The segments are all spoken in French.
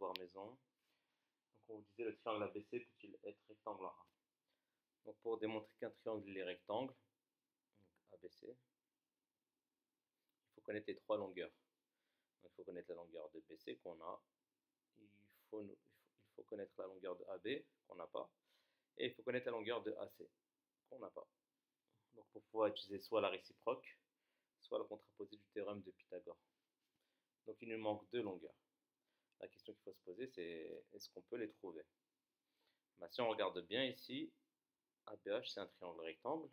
devoir maison. Donc on vous disait le triangle ABC peut-il être rectangle en A? Donc pour démontrer qu'un triangle est rectangle, donc ABC, il faut connaître les trois longueurs. Donc, il faut connaître la longueur de BC qu'on a, il faut connaître la longueur de AB qu'on n'a pas, et il faut connaître la longueur de AC qu'on n'a pas. Donc pour pouvoir utiliser soit la réciproque, soit le contraposé du théorème de Pythagore. Donc il nous manque deux longueurs. La question qu'il faut se poser, c'est est-ce qu'on peut les trouver? Si on regarde bien ici, ABH c'est un triangle rectangle,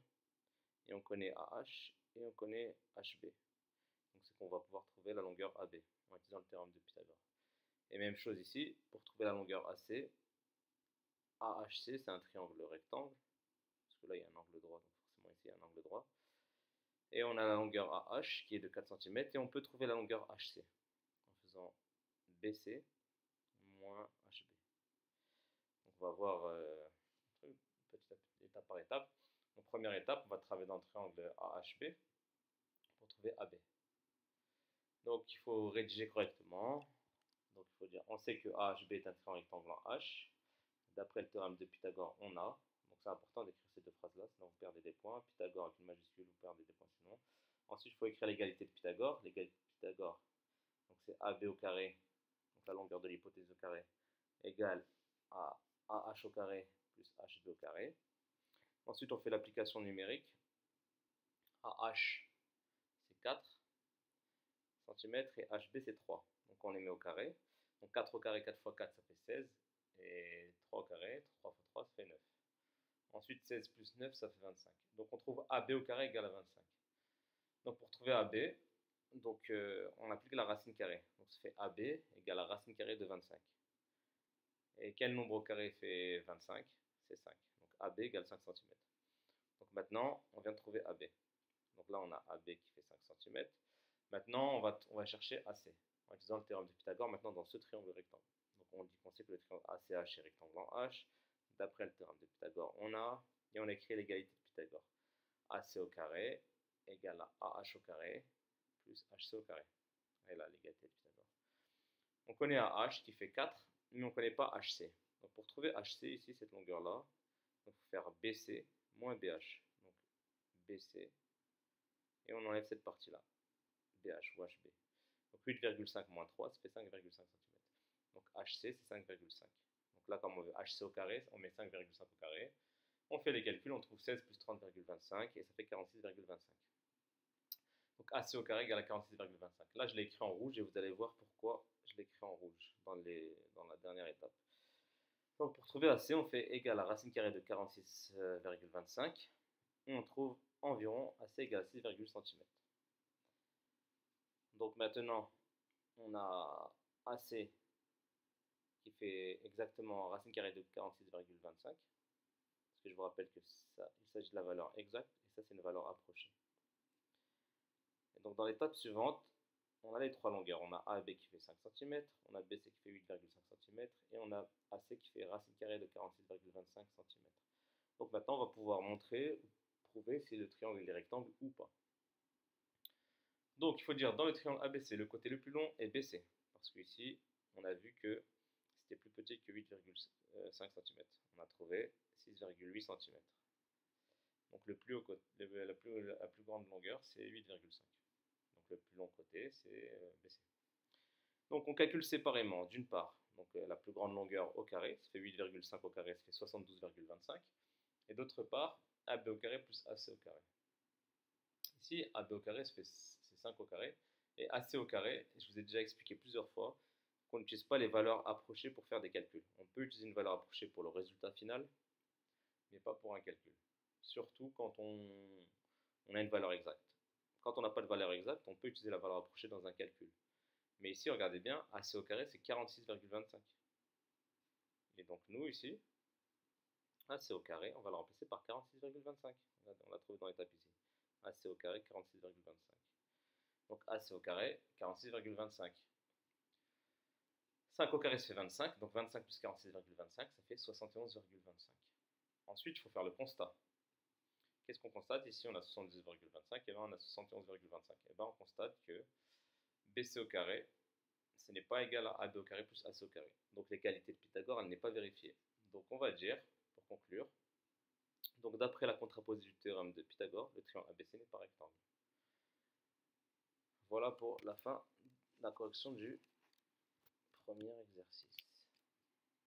et on connaît AH et on connaît HB. Donc c'est qu'on va pouvoir trouver la longueur AB en utilisant le théorème de Pythagore. Et même chose ici, pour trouver la longueur AC, AHC c'est un triangle rectangle, parce que là il y a un angle droit, donc forcément ici il y a un angle droit. Et on a la longueur AH qui est de 4 cm, et on peut trouver la longueur HC en faisant BC moins HB. Donc on va voir étape par étape. En première étape, on va travailler dans le triangle AHB pour trouver AB. Donc il faut rédiger correctement. Donc il faut dire, on sait que AHB est un triangle rectangle en H. D'après le théorème de Pythagore, on a. Donc c'est important d'écrire ces deux phrases-là, sinon vous perdez des points. Pythagore avec une majuscule, vous perdez des points sinon. Ensuite, il faut écrire l'égalité de Pythagore. L'égalité de Pythagore, donc c'est AB au carré, donc la longueur de l'hypothèse au carré, égale à AH au carré plus HB au carré. Ensuite, on fait l'application numérique. AH, c'est 4 cm et HB, c'est 3. Donc on les met au carré. Donc 4 au carré, 4 fois 4, ça fait 16. Et 3 au carré, 3 fois 3, ça fait 9. Ensuite, 16 plus 9, ça fait 25. Donc on trouve AB au carré égale à 25. Donc pour trouver AB, donc, on applique la racine carrée. Donc ça fait AB égale à racine carrée de 25. Et quel nombre au carré fait 25? C'est 5. Donc AB égale 5 cm. Donc maintenant, on vient de trouver AB. Donc là, on a AB qui fait 5 cm. Maintenant, on va chercher AC en utilisant le théorème de Pythagore maintenant dans ce triangle rectangle. Donc on dit qu'on sait que le triangle ACH est rectangle en H. D'après le théorème de Pythagore, on a, et on écrit l'égalité de Pythagore. AC au carré égale à AH au carré plus HC au carré. Et là, l'égalité de Pythagore. On connaît AH qui fait 4, mais on ne connaît pas HC. Donc pour trouver HC, ici, cette longueur-là, il faut faire BC moins BH. Donc BC, et on enlève cette partie-là, BH ou HB. Donc 8,5 moins 3, ça fait 5,5 cm. Donc HC, c'est 5,5. Donc là, comme on veut HC au carré, on met 5,5 au carré. On fait les calculs, on trouve 16 plus 30,25 et ça fait 46,25. Donc AC au carré égale à 46,25. Là, je l'ai écrit en rouge et vous allez voir pourquoi je l'ai écrit en rouge dans la dernière étape. Donc pour trouver AC, on fait égal à racine carrée de 46,25 et on trouve environ AC égale à 6,1 cm. Donc maintenant, on a AC qui fait exactement racine carrée de 46,25. Parce que je vous rappelle que ça, il s'agit de la valeur exacte et ça, c'est une valeur approchée. Et donc dans l'étape suivante, on a les trois longueurs. On a AB qui fait 5 cm, on a BC qui fait 8,5 cm et on a AC qui fait racine carrée de 46,25 cm. Donc maintenant, on va pouvoir montrer, prouver si le triangle est rectangle ou pas. Donc il faut dire dans le triangle ABC, le côté le plus long est BC. Parce qu'ici, on a vu que c'était plus petit que 8,5 cm. On a trouvé 6,8 cm. Donc la plus grande longueur, c'est 8,5. Donc le plus long côté, c'est BC. Donc on calcule séparément, d'une part, donc, la plus grande longueur au carré, ça fait 8,5 au carré, ça fait 72,25. Et d'autre part, AB au carré plus AC au carré. Ici, AB au carré, c'est 5 au carré. Et AC au carré, je vous ai déjà expliqué plusieurs fois qu'on n'utilise pas les valeurs approchées pour faire des calculs. On peut utiliser une valeur approchée pour le résultat final, mais pas pour un calcul. Surtout quand on a une valeur exacte. Quand on n'a pas de valeur exacte, on peut utiliser la valeur approchée dans un calcul. Mais ici, regardez bien, AC au carré, c'est 46,25. Et donc nous, ici, AC au carré, on va le remplacer par 46,25. On l'a trouvé dans l'étape ici. AC au carré, 46,25. Donc AC au carré, 46,25. 5 au carré, ça fait 25. Donc 25 plus 46,25, ça fait 71,25. Ensuite, il faut faire le constat. Qu'est-ce qu'on constate? Ici, on a 70,25 et là, on a 71,25. Et bien, on constate que BC au carré, ce n'est pas égal à AB au carré plus AC au carré. Donc l'égalité de Pythagore, elle n'est pas vérifiée. Donc on va dire, pour conclure, donc d'après la contraposée du théorème de Pythagore, le triangle ABC n'est pas rectangle. Voilà pour la fin de la correction du premier exercice.